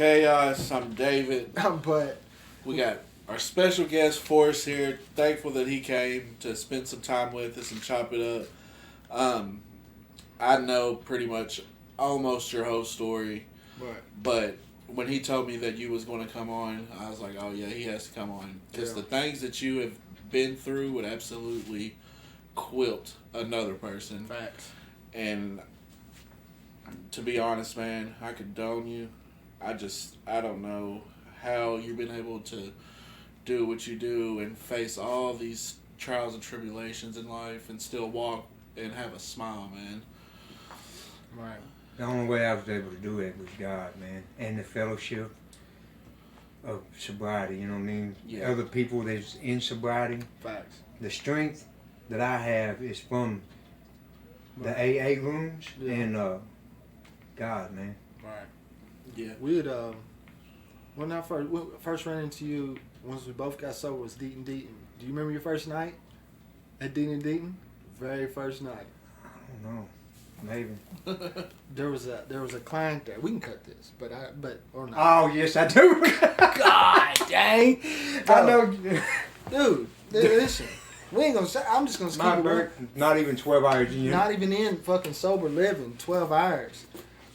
Chaos. I'm David. But We got our special guest Forrest here. Thankful that he came to spend some time with us and chop it up. I know pretty much almost your whole story, right. but when he told me that you was going to come on, I was like, oh yeah, he has to come on because the things that you have been through would absolutely quilt another person. Facts. And to be honest, man, I condone you. I don't know how you've been able to do what you do and face all these trials and tribulations in life and still walk and have a smile, man. Right. The only way I was able to do it was God, man, and the fellowship of sobriety, you know what I mean? Yeah. Other people that's in sobriety. Facts. The strength that I have is from the AA rooms and God, man. Right. Yeah. We'd when I first ran into you, once we both got sober, was Deaton. Do you remember your first night at Deaton? Very first night. I don't know. Maybe. There was a client there. We can cut this, but or not. Oh yes, I do. God dang! I know. Dude, listen. We ain't gonna say. I'm just gonna skip it. Not even 12 hours in. Not even in fucking sober living. 12 hours.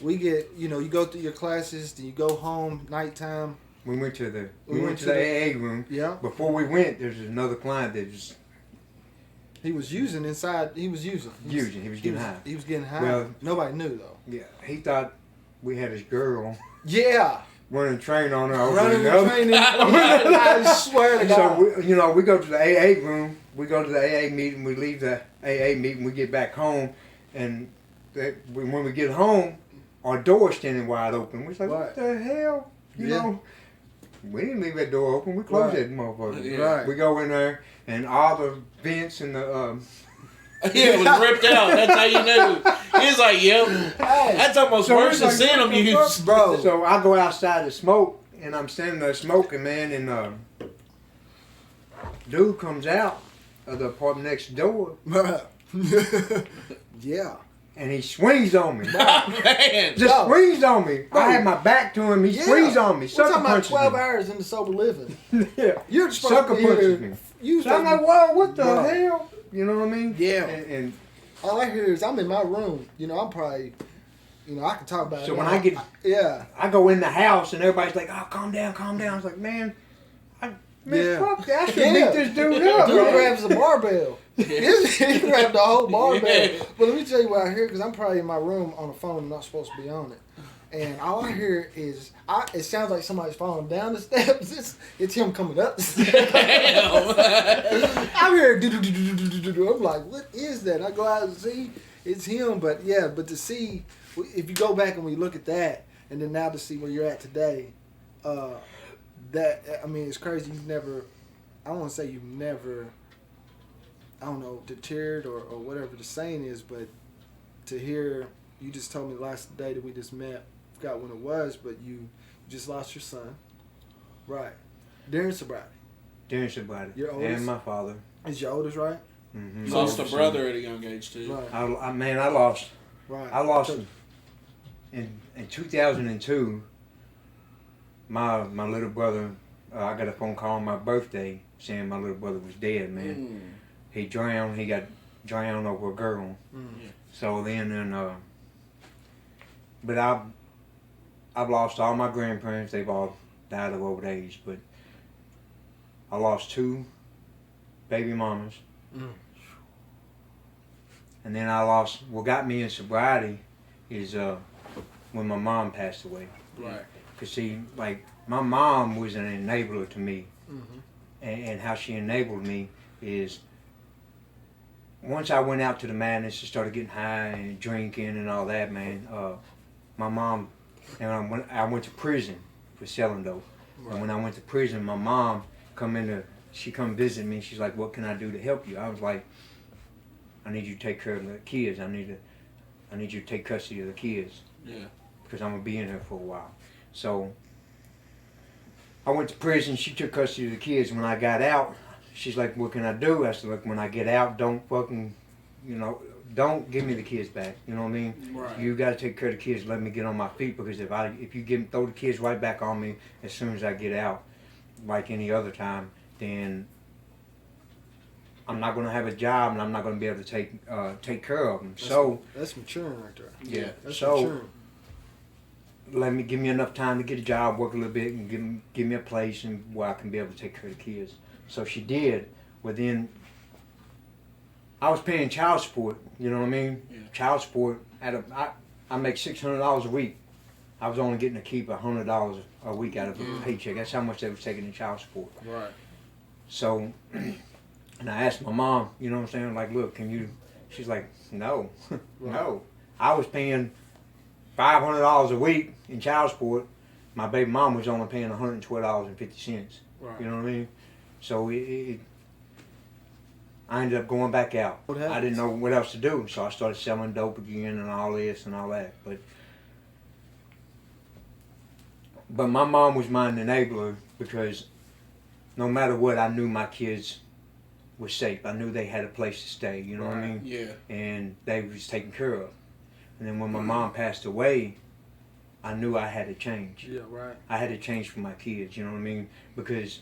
We get, you go through your classes, then you go home nighttime. We went to the AA room. Yeah. Before we went, there's another client that just. He was using inside. He was using. He was getting high. He was getting high. Well, nobody knew though. Yeah, he thought we had his girl. Yeah. Running train on her. Running the train. I swear to God. So we go to the AA room. We go to the AA meeting. We leave the AA meeting. We get back home, and when we get home, our door's standing wide open. We're like, what the hell? You know. We didn't leave that door open. We closed that motherfucker. Yeah. Right. We go in there, and all the vents and the Yeah, it was ripped out. That's how you knew. He was like, yep. That's almost worse than seeing them used. Bro. So I go outside to smoke, and I'm standing there smoking, man, and dude comes out of the apartment next door. Yeah. And he swings on me. Man. Just swings on me. I had my back to him. He swings on me. We're talking about punches 12 me. hours into sober living. Yeah. You're Sucker punches me. So I'm like, whoa, what the hell? You know what I mean? Yeah. And all I hear is I'm in my room. I'm probably, I can talk about it. So when I go in the house and everybody's like, oh, calm down. I was like, man, fuck that. I should beat this dude up. Dude grabs the barbell. He grabbed the whole barbell. Yeah. But let me tell you what I hear, because I'm probably in my room on the phone. I'm not supposed to be on it. And all I hear is, it sounds like somebody's falling down the steps. It's him coming up the steps. I'm here. I'm like, what is that? I go out and see, it's him. But to see, if you go back and we look at that, and then now to see where you're at today, it's crazy. I don't want to say you've never, I don't know, deterred or whatever the saying is, but to hear, you just told me the last day that we just met, forgot when it was, but you just lost your son. Right. During sobriety. Your oldest? And my father. Is your oldest, right? Mm-hmm. You lost a brother at a young age, too. Right. I lost. Right. I lost him. In 2002, my little brother, I got a phone call on my birthday saying my little brother was dead, man. He drowned. He got drowned over a girl. So then, but I've lost all my grandparents. They've all died of old age. But I lost 2 baby mamas. And then I lost, what got me in sobriety is when my mom passed away. Right. Because see, like, my mom was an enabler to me. And how she enabled me is, once I went out to the madness and started getting high and drinking and all that, man, my mom, and I went to prison for selling dope. Right. And when I went to prison, my mom she come visit me. She's like, what can I do to help you? I was like, I need you to take care of the kids. I need you to take custody of the kids. Yeah. Because I'm going to be in here for a while. So I went to prison. She took custody of the kids. When I got out, she's like, what can I do? I said, look, when I get out, don't fucking you know, don't give me the kids back. You know what I mean? Right. You got to take care of the kids. Let me get on my feet, because if you throw the kids right back on me as soon as I get out, like any other time, then I'm not going to have a job, and I'm not going to be able to take care of them. That's maturing right there. Yeah. That's So maturing. give me enough time to get a job, work a little bit, and give me a place and where I can be able to take care of the kids. So she did. Well, then I was paying child support. You know what I mean? Yeah. Child support I make $600 a week. I was only getting to keep $100 a week out of a paycheck. That's how much they was taking in child support. Right. So, and I asked my mom, you know what I'm saying, like, look, can you? She's like, no, no. I was paying $500 a week in child support. My baby mom was only paying $112.50. Right. You know what I mean? So I ended up going back out. I didn't know what else to do, so I started selling dope again and all this and all that. But my mom was my enabler, because no matter what, I knew my kids were safe. I knew they had a place to stay, you know what I mean? Yeah. And they was taken care of. And then when my mom passed away, I knew I had to change. Yeah, right. I had to change for my kids, you know what I mean? Because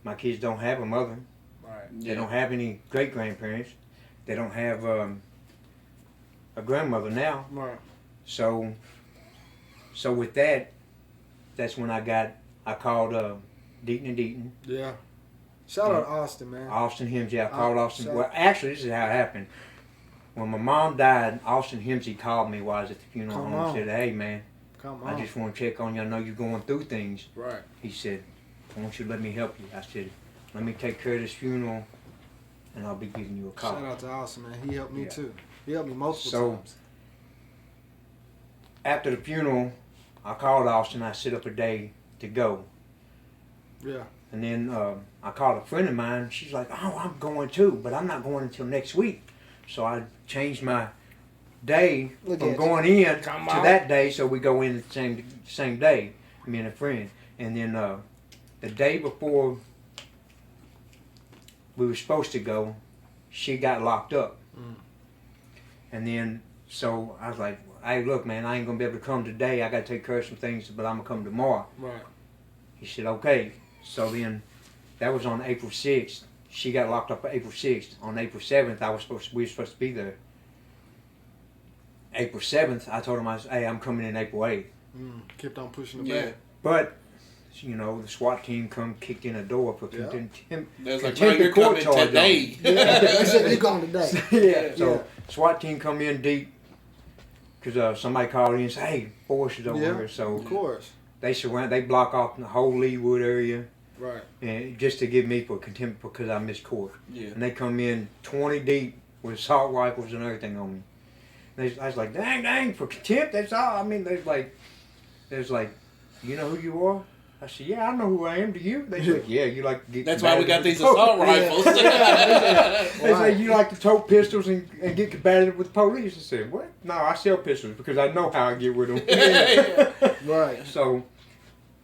my kids don't have a mother. Right. They don't have any great-grandparents. They don't have a grandmother now. Right. So with that, that's when I called Deaton and Deaton. Yeah. Shout out Austin, man. Austin Hemsey. I called Austin. shout- Well, actually, this is how it happened. When my mom died, Austin Hemsey called me while I was at the funeral Come home and on. said, hey, man, Come on. I just want to check on you. I know you're going through things. Right. He said, why don't you let me help you? I said, let me take care of this funeral, and I'll be giving you a call. Shout out to Austin, man. He helped me Yeah. too. He helped me multiple So- times. After the funeral, I called Austin. I set up a day to go. Yeah. And then I called a friend of mine. She's like, oh, I'm going too, but I'm not going until next week. So I changed my day Look from at going in Come to on. that day, so we go in the same day, me and a friend. And then the day before we were supposed to go, she got locked up. Mm. And then, so I was like, hey, look, man, I ain't going to be able to come today. I got to take care of some things, but I'm going to come tomorrow. Right. He said, okay. So then, that was on April 6th. She got locked up on April 6th. On April 7th, we were supposed to be there. April 7th, I told him, hey, I'm coming in April 8th. Kept on pushing the Yeah. back. But, you know, the SWAT team kicked in a door for Yeah. There's like, no, contempt you're of court coming charge on today. Yeah. They said you're going today. Yeah. So Yeah. SWAT team come in deep because somebody called in and said, hey, Forrest is over Yeah. here. So Of course. they block off the whole Leewood area, Right. and just to give me for contempt because I missed court. Yeah. And they come in 20 deep with assault rifles and everything on me. I was like, dang, for contempt, that's all. I mean, there's like, you know who you are? I said, yeah, I know who I am. Do you? They said, yeah, you like to get That's why we got combative these with the assault police." rifles. They say, you like to tote pistols and get combative with the police. I said, what? No, I sell pistols because I know how I get with them. Right. So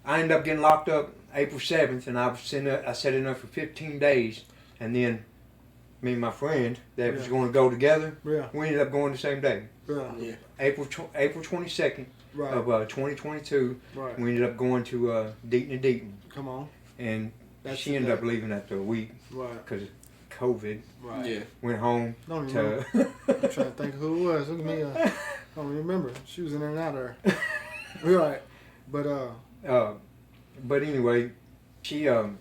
I ended up getting locked up April 7th, and I sat in there for 15 days. And then me and my friend that was Yeah. going to go together, Yeah. we ended up going the same day. Yeah. Yeah. April 22nd Right. of 2022, Right. we ended up going to Deaton and Deaton. Come on. And That's she the ended day. up leaving after a week Right. because of COVID. Right. Yeah. Went home Don't even remember. to... I'm trying to think of who it was. Look at me. I don't remember. She was in there and out of there. Right. But but anyway, she went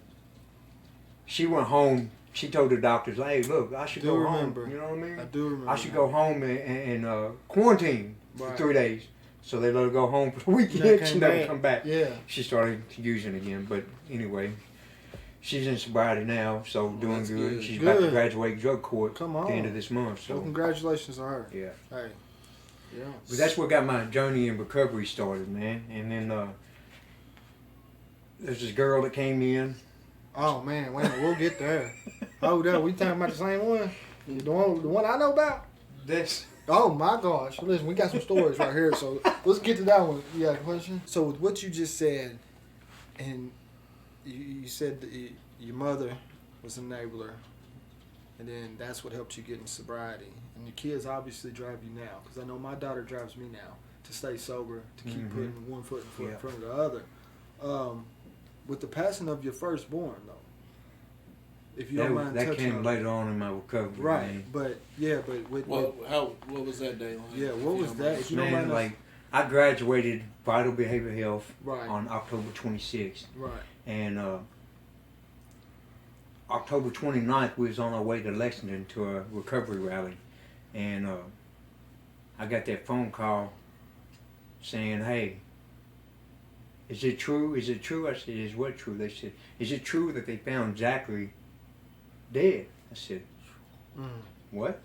home. She told the doctors, "Hey, look, I should Do go remember. home. You know what I mean? I do remember. I should go home and quarantine for Right. 3 days." So they let her go home for the Never weekend. came She never back. come back. Yeah. She started using again. But anyway, she's in sobriety now, so doing that's good. good. She's about to Good. graduate drug court Come at the end on. of this month. Well, So congratulations to her. yeah. Hey. Yeah. But that's what got my journey in recovery started, man. And then there's this girl that came in. Oh man, wait a minute, we'll get there. Oh, no, we talking about the same one? The one I know about? This. Oh my gosh! Listen, we got some stories right here, so let's get to that one. You got a question? So with what you just said, and you said that your mother was an enabler, and then that's what helped you get in sobriety. And your kids obviously drive you now, because I know my daughter drives me now to stay sober, to keep putting one foot in front of the other. With the passing of your firstborn, though, if you don't mind touching on that came later on in my recovery. right? Man. But what was that day like? Yeah, what was that? If you don't Man, mind like I graduated vital behavior health right. on October 26th, Right. and October 29th we was on our way to Lexington to a recovery rally, and I got that phone call saying, "Hey, is it true? Is it true?" I said, "Is what true?" They said, "Is it true that they found Zachary dead?" I said, "What?"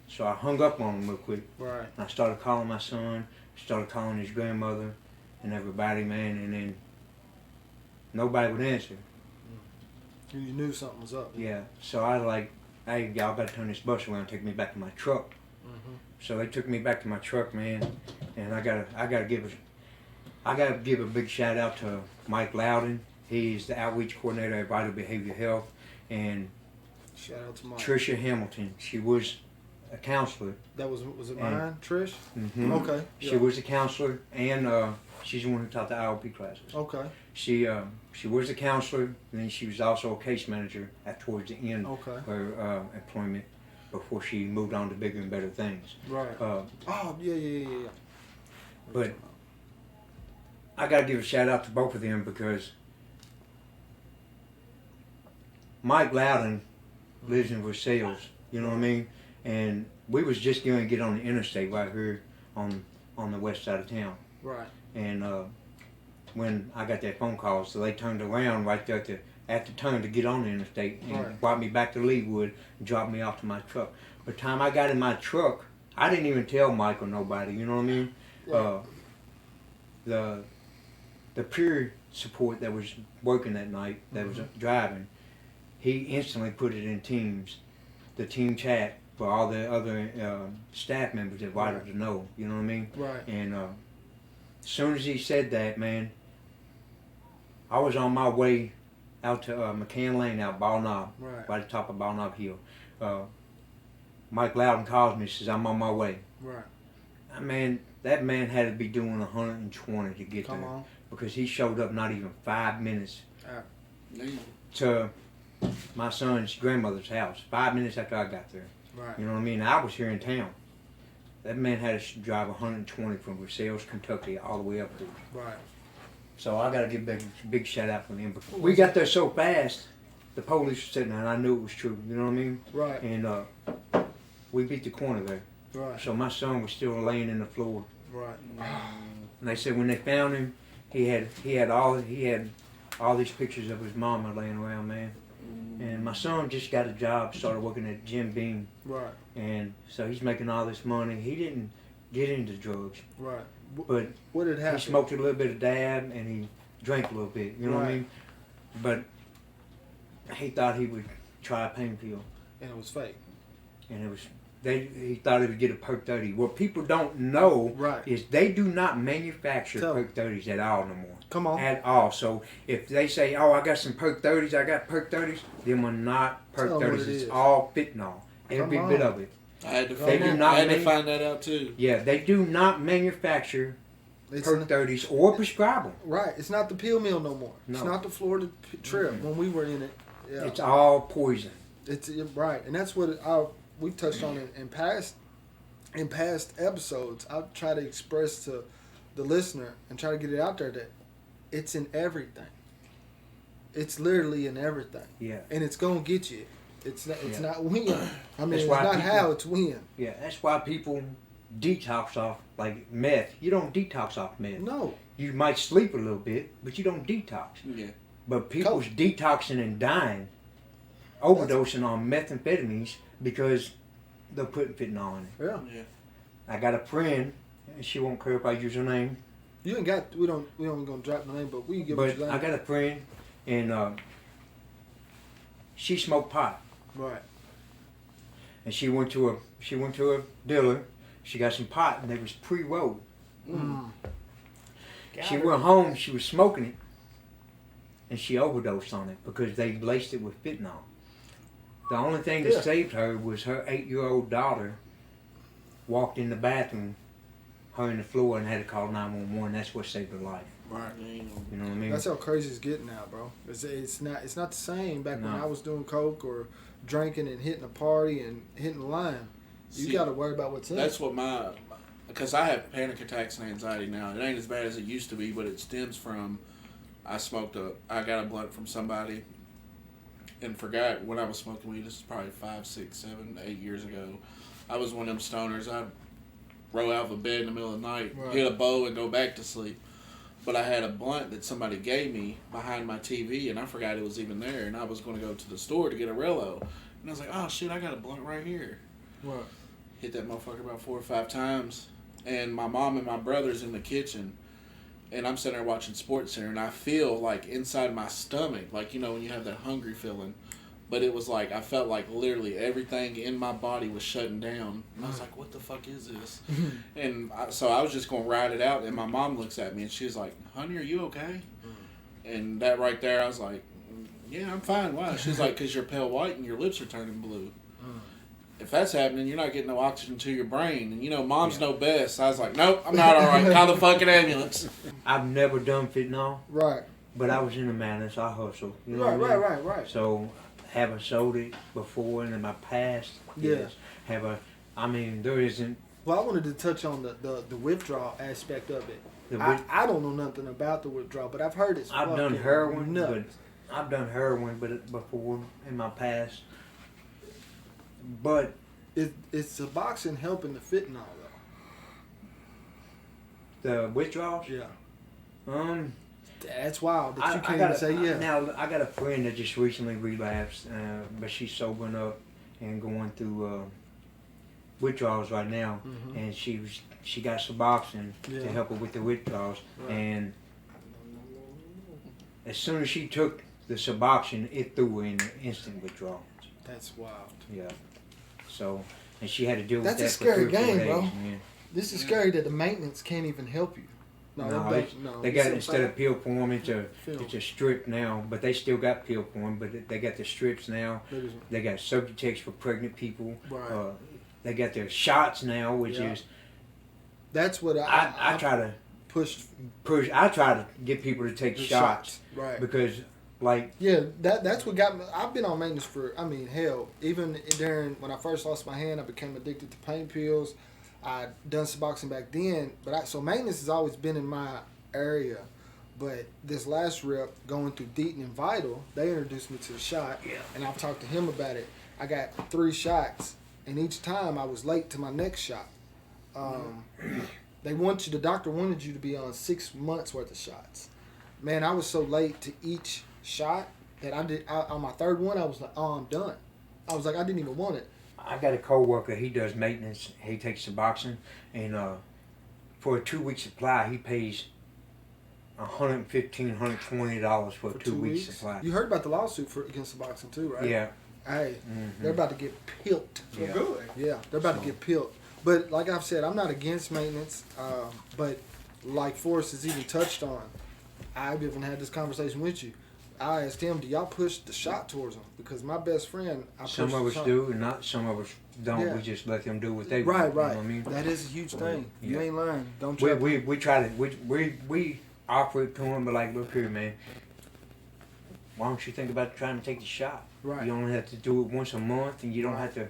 So I hung up on him real quick. Right. And I started calling my son, started calling his grandmother and everybody, man, and then nobody would answer. You knew something was up. Yeah. So I was like, "Hey, y'all better turn this bus around and take me back to my truck." So they took me back to my truck, man, and I gotta give a big shout out to Mike Loudon. He's the outreach coordinator at Vital Behavior Health, and shout out to Mike. Trisha Hamilton. She was a counselor. That was it mine, Trish? Mm-hmm. Okay. She was a counselor, and she's the one who taught the IOP classes. Okay. She was a counselor, and then she was also a case manager towards the end of her employment before she moved on to bigger and better things. Right. Yeah. But I got to give a shout out to both of them because Mike Loudon lives in Versailles, you know what I mean? And we was just going to get on the interstate right here on the west side of town. Right. And when I got that phone call, so they turned around right there at the turn to get on the interstate and brought me back to Leewood and dropped me off to my truck. By the time I got in my truck, I didn't even tell Mike or nobody, you know what I mean? Right. The peer support that was working that night, that was driving, he instantly put it in Teams, the team chat for all the other staff members that wanted to know, you know what I mean? Right. And as soon as he said that, man, I was on my way out to McCann Lane out Ball Knob, right at the top of Ball Knob Hill. Mike Loudon calls me and says, "I'm on my way." Right. Man, that man had to be doing 120 to get there. On. Because he showed up not even 5 minutes Damn. to my son's grandmother's house. 5 minutes after I got there. Right. You know what I mean? I was here in town. That man had to drive 120 from Versailles, Kentucky, all the way up there. Right. So I got to give a big shout out for them. We got there so fast, the police were sitting there, and I knew it was true. You know what I mean? Right. And we beat the corner there. Right. So my son was still laying in the floor. Right. And they said when they found him, he had all these pictures of his mama laying around, man. And my son just got a job, started working at Jim Beam. Right. And so he's making all this money. He didn't get into drugs. Right. But what had happened? he smoked a little bit of dab and he drank a little bit, you know what I mean? But he thought he would try a pain pill. And it was fake. And it was he thought he would get a perk 30. What people don't know is they do not manufacture perk 30s at all no more. Come on. At all. So if they say, "Oh, I got some perk 30s, I got perk 30s," them are not perk 30s. It's all fentanyl. Every bit of it. I had to find that out too. Yeah, they do not manufacture perk 30s or prescribe them. Right. It's not the pill mill no more. No. It's not the Florida trip when we were in it. Yeah. It's all poison. It's right, and that's what we've touched on in past episodes. I'll try to express to the listener and try to get it out there that it's in everything. It's literally in everything. Yeah. And it's gonna get you. It's not when. I mean, That's it's why not people, how, it's when. Yeah, that's why people detox off like meth. You don't detox off meth. No. You might sleep a little bit, but you don't detox. Yeah. But people's detoxing and dying, overdosing on methamphetamines because they're putting fentanyl in it. Yeah. I got a friend, and she won't care if I use her name. You ain't got. We don't gonna drop the name, but we can give. But I got a friend, and she smoked pot. Right. And she went to a dealer. She got some pot, and they was pre-rolled. She went home. She was smoking it, and she overdosed on it because they laced it with fentanyl. The only thing that saved her was her 8-year-old daughter walked in the bathroom, her in the floor, and had to call 911. That's what saved her life. Right. You know what I mean? That's how crazy it's getting now, bro. It's not the same back when I was doing coke or drinking and hitting a party and hitting the line. You got to worry about what's in. That's what because I have panic attacks and anxiety now. It ain't as bad as it used to be, but it stems from I got a blunt from somebody and forgot when I was smoking weed. This is probably 5, 6, 7, 8 years ago. I was one of them stoners. I'd roll out of a bed in the middle of the night, hit a bow, and go back to sleep. But I had a blunt that somebody gave me behind my TV, and I forgot it was even there. And I was going to go to the store to get a Rello. And I was like, oh, shit, I got a blunt right here. What? Hit that motherfucker about 4 or 5 times. And my mom and my brother's in the kitchen. And I'm sitting there watching Sports Center. And I feel like inside my stomach, like, you know, when you have that hungry feeling. But it was like, I felt like literally everything in my body was shutting down. And I was like, what the fuck is this? So I was just going to ride it out. And my mom looks at me and she's like, honey, are you okay? And that right there, I was like, yeah, I'm fine. Why? She's like, because you're pale white and your lips are turning blue. If that's happening, you're not getting no oxygen to your brain. And, you know, moms know best. So I was like, nope, I'm not all right. Call the fucking ambulance. I've never done fentanyl. Right. But I was in the madness. I hustled. You know Right. So, having sold it before and in my past, yes. There isn't. Well, I wanted to touch on the withdrawal aspect of it. I don't know nothing about the withdrawal, but I've heard it's I've done heroin, nuts. but before in my past. But it's the boxing helping the fentanyl the withdrawals? though. Yeah. That's wild. That you can't even say yeah. Now I got a friend that just recently relapsed, but she's sobering up and going through withdrawals right now, and she got Suboxone to help her with the withdrawals, and as soon as she took the Suboxone, it threw her in instant withdrawal. That's wild. Yeah. So, and she had to deal with that. That's a scary for 3 or 4 game, days, bro. Man. This is scary that the maintenance can't even help you. They got it instead of pill form, it's a strip now, but they still got pill form, but they got the strips now. They got Subutex for pregnant people. Right. They got their shots now, which is. That's what I try to push. I try to get people to take shots, right? Because that's what got me. I've been on maintenance for. I mean, hell, even during when I first lost my hand, I became addicted to pain pills. I done Suboxone back then, so maintenance has always been in my area. But this last rep going through Deaton and Vital, they introduced me to the shot, and I've talked to him about it. I got 3 shots, and each time I was late to my next shot. The doctor wanted you to be on 6 months worth of shots. Man, I was so late to each shot that on my 3rd one, I was like, oh, I'm done. I was like, I didn't even want it. I got a coworker. He does maintenance. He takes Suboxone, and for a 2-week supply, he pays $115, $120 for a 2-week supply. You heard about the lawsuit against Suboxone too, right? Yeah. Hey, they're about to get pilled. Yeah. Good. Yeah, they're about to get pilled. But like I've said, I'm not against maintenance. But like Forrest has even touched on, I've even had this conversation with you. I asked him, do y'all push the shot towards him? Because my best friend, some of us do, and not some of us don't. Yeah. We just let them do what they right, want. right. You know what I mean? That is a huge thing. Yeah. You ain't lying. Don't try. We try to we offer it to them, but like, look here, man. Why don't you think about trying to take the shot? Right. You only have to do it once a month, and you don't have to,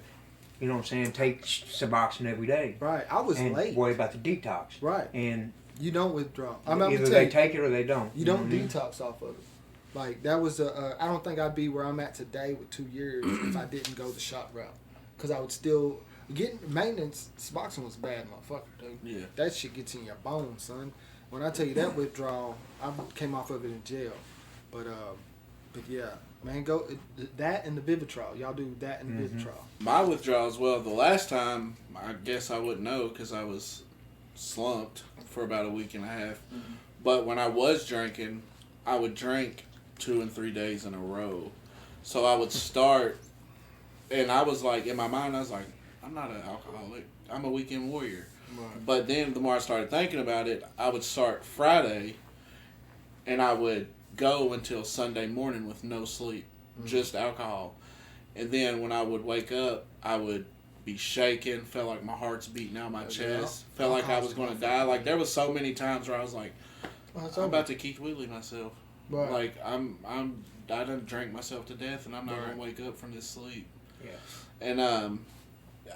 you know what I'm saying, take Suboxone every day. Right. I was and late. worry about the detox. Right. And you don't withdraw. Either they take it or they don't. You don't detox off of it. Like, that was I don't think I'd be where I'm at today with 2 years if I didn't go the shot route. Because I would still get maintenance. Suboxone was a bad motherfucker, dude. Yeah. That shit gets in your bones, son. When I tell you that withdrawal, I came off of it in jail. But yeah, man, go that and the Vivitrol. Y'all do that and the Vivitrol. My withdrawals, well, the last time, I guess I wouldn't know because I was slumped for about a week and a half. But when I was drinking, I would drink 2 and 3 days in a row. So I would start, and I was like, in my mind, I was like, I'm not an alcoholic. I'm a weekend warrior. Right. But then the more I started thinking about it, I would start Friday, and I would go until Sunday morning with no sleep, just alcohol. And then when I would wake up, I would be shaking, felt like my heart's beating out my chest, felt like I was going to die. Like there was so many times where I was like, I'm about to Keith Wheelie myself. Right. Like I done drank myself to death, and I'm not gonna wake up from this sleep. Yeah. And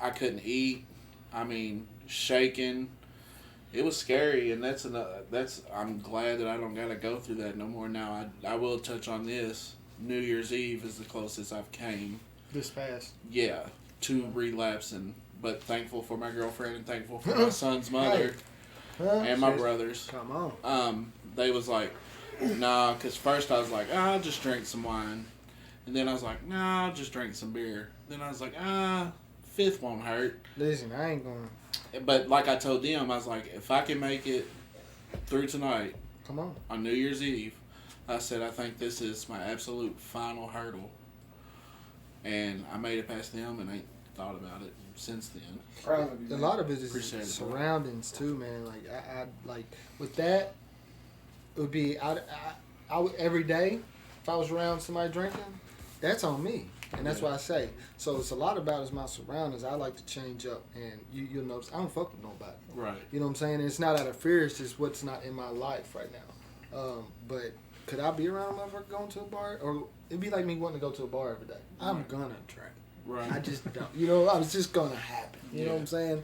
I couldn't eat. I mean, shaking. It was scary, and I'm glad that I don't gotta go through that no more now. I will touch on this. New Year's Eve is the closest I've came. This fast. Yeah, to relapsing, but thankful for my girlfriend and thankful for my son's mother and my brothers. Come on. They was like, nah, because first I was like, I'll just drink some wine. And then I was like, nah, I'll just drink some beer. Then I was like, fifth won't hurt. Listen, I ain't going. But like I told them, I was like, if I can make it through tonight Come on. New Year's Eve, I said, I think this is my absolute final hurdle. And I made it past them and ain't thought about it since then. A lot of it is Appreciate it, bro. surroundings too, man. Like I like with that, it would be I would every day if I was around somebody drinking, that's on me, and that's why I say. So it's a lot about is my surroundings. I like to change up, and you'll notice I don't fuck with nobody. Right. You know what I'm saying? It's not out of fear. It's just what's not in my life right now. But could I be around a motherfucker going to a bar, or it'd be like me wanting to go to a bar every day? I'm gonna drink. Right. I just don't. You know, it's just gonna happen. You know what I'm saying?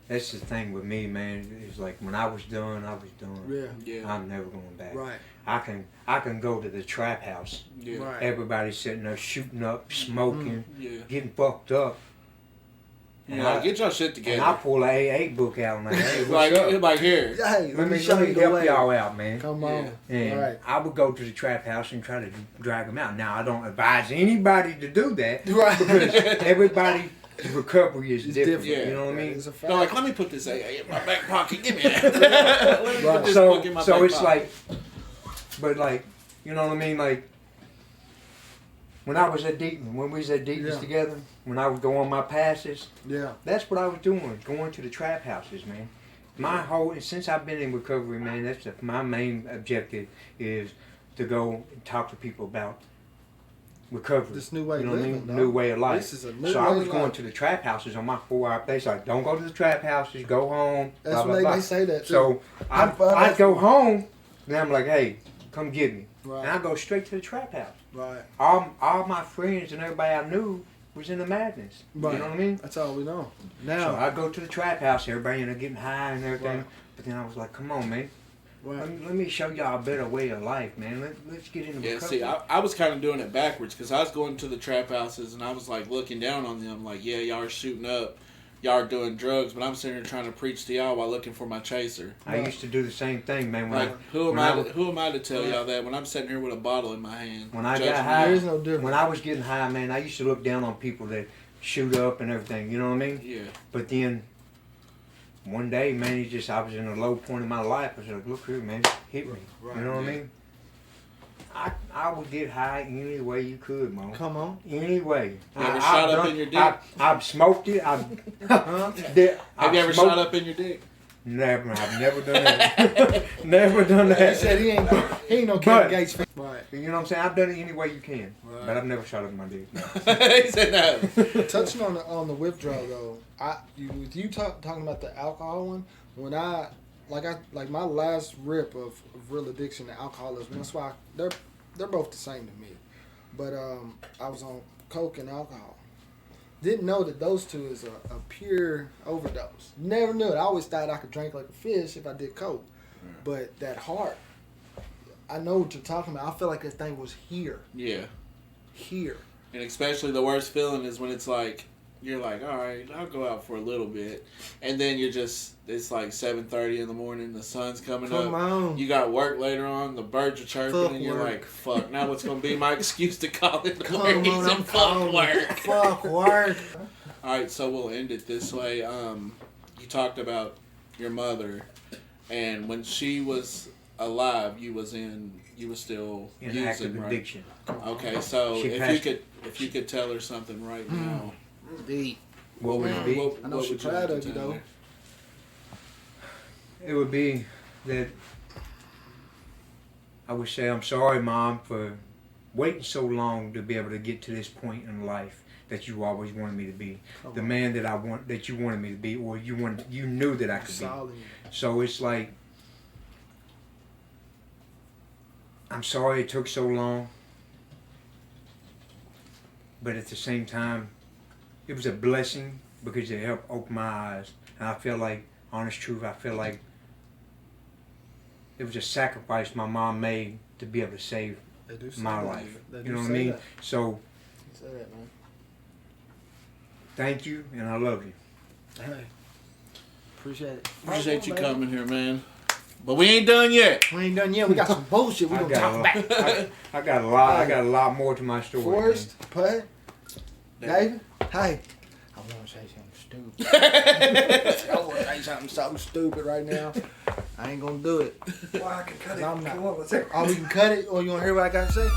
That's the thing with me, man. It's like when I was done, I was done. Yeah. I'm never going back. Right. I can go to the trap house. Yeah. Right. Everybody's sitting there shooting up, smoking, Yeah. getting fucked up. And Yeah, get your shit together. And I pull a AA book out and like, hey, what's up? like here. Hey, Let me show you, help y'all out, man. Come on. And Right. I would go to the trap house and try to drag them out. Now, I don't advise anybody to do that. Right. Because everybody's recovery is different. Yeah. You know what I mean? It's a fact. They're like, let me put this AA in my back pocket. Give me that. Let me put this book in my So back it's pocket. like, but like, you know what I mean? Like, when I was at Deaton, when we was at Deaton's together, when I would go on my passes, that's what I was doing, going to the trap houses, man. My whole, since I've been in recovery, man, that's my main objective is to go and talk to people about recovery. This new way you know of what I living, mean? New way of life. This is a new so way I was of going life. to the trap houses on my 4-hour place. Like, don't go to the trap houses, go home. That's blah, what blah, blah. they say that too. So I'd go home, then I'm like, hey, come get me. Right. And I go straight to the trap house. Right. All my friends and everybody I knew was in the madness. Right. You know what I mean? That's all we know. So Now. I go to the trap house, everybody getting high and everything. Right. But then I was like, come on, man. Right. Let me show y'all a better way of life, man. Let's get into Yeah, recovery. see, I was kind of doing it backwards because I was going to the trap houses and I was like looking down on them, like, yeah, y'all are shooting up, y'all are doing drugs, but I'm sitting here trying to preach to y'all while looking for my chaser. I used to do the same thing, man. When Like, who am I to tell y'all that when I'm sitting here with a bottle in my hand? When I judging got you? high, There is no difference. when I was getting high, man, I used to look down on people that shoot up and everything. You know what I mean? Yeah. But then one day, man, I was in a low point in my life. I was like, look here, man, hit me. Right, You know what I mean? I would get high any way you could, man. Come on. Any way. You ever shot up in your dick? I've smoked it. Have Have you ever shot up in your dick? Never. I've never done that. Never done He that. said he ain't no But- Kevin Gates fan. Right. You know what I'm saying? I've done it any way you can. Right. But I've never shot up in my dick. No. He said no. Touching on the withdrawal though, with you talking about the alcohol one, when I my last rip of real addiction to alcoholism. That's why they're both the same to me. But I was on coke and alcohol. Didn't know that those two is a pure overdose. Never knew it. I always thought I could drink like a fish if I did coke. But that heart, I know what you're talking about. I feel like that thing was here. Yeah. Here. And especially the worst feeling is when it's like, you're like, all right, I'll go out for a little bit. And then it's like 7:30 in the morning, the sun's coming up. Come on. You got work later on, the birds are chirping, Fuck and you're work. like, fuck, now what's going to be my excuse to call it the Come Marines on, I'm and fuck calling. work? Fuck work. All right, so we'll end it this way. You talked about your mother, and when she was alive, you was still In using, active right? addiction. Okay, so She if passed- you could tell her something right now, Deep. What would it be? I know what she's would you proud like of to you tell though. her? It would be that I would say, I'm sorry, Mom, for waiting so long to be able to get to this point in life that you always wanted me to be, the man that that you wanted me to be, or you knew that I could be. So it's like, I'm sorry it took so long, but at the same time, it was a blessing because it helped open my eyes. And I feel like, honest truth, I feel like it was a sacrifice my mom made to be able to save my life. You know what I mean? So, say that, man. Thank you, and I love you. Hey, appreciate it. Appreciate you coming here, man. But we ain't done yet. We ain't done yet. We got some bullshit we gonna talk about. I got a lot. I got a lot more to my story. Forrest, Pud, David. Hey, I want to say something stupid. I want to say something stupid right now. I ain't gonna do it. Well, I can cut it. I'm not. Come on, let's hear it. Oh, we can cut it, or you want to hear what I got to say?